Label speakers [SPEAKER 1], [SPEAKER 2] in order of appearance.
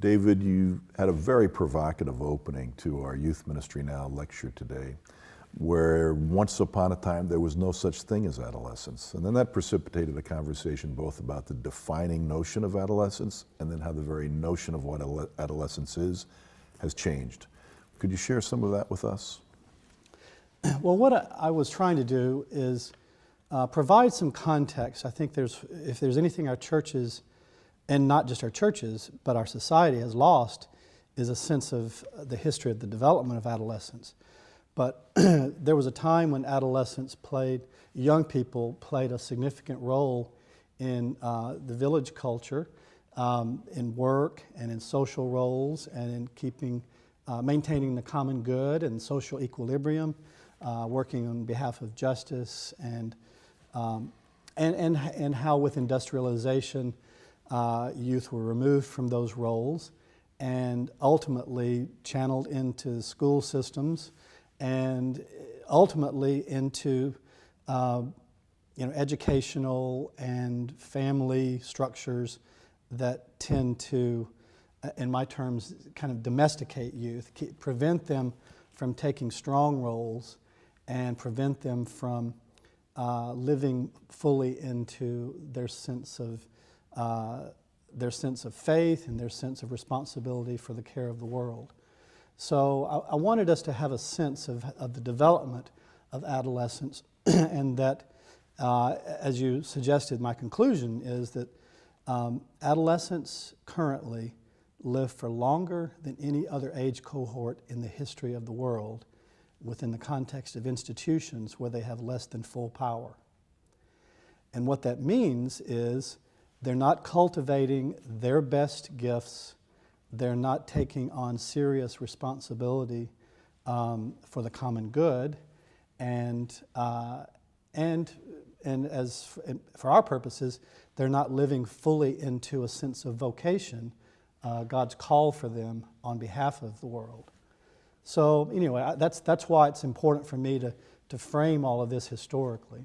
[SPEAKER 1] David, you had a very provocative opening to our Youth Ministry Now lecture today, where once upon a time there was no such thing as adolescence. And then that precipitated a conversation both about the defining notion of adolescence and then how the very notion of what adolescence is has changed. Could you share some of that with us?
[SPEAKER 2] Well, what I was trying to do is provide some context. I think if there's anything our churches, and not just our churches, but our society has lost, is a sense of the history of the development of adolescence. But there was a time when young people played a significant role in the village culture, in work and in social roles and in maintaining the common good and social equilibrium, working on behalf of justice and how with industrialization youth were removed from those roles and ultimately channeled into school systems and ultimately into educational and family structures that tend to, in my terms, kind of domesticate youth, prevent them from taking strong roles and prevent them from living fully into their sense of faith and their sense of responsibility for the care of the world. So I wanted us to have a sense of the development of adolescence and that, as you suggested, my conclusion is that adolescents currently live for longer than any other age cohort in the history of the world within the context of institutions where they have less than full power. And what that means is they're not cultivating their best gifts. They're not taking on serious responsibility for the common good, and as for our purposes, they're not living fully into a sense of vocation, God's call for them on behalf of the world. So anyway, that's why it's important for me to frame all of this historically.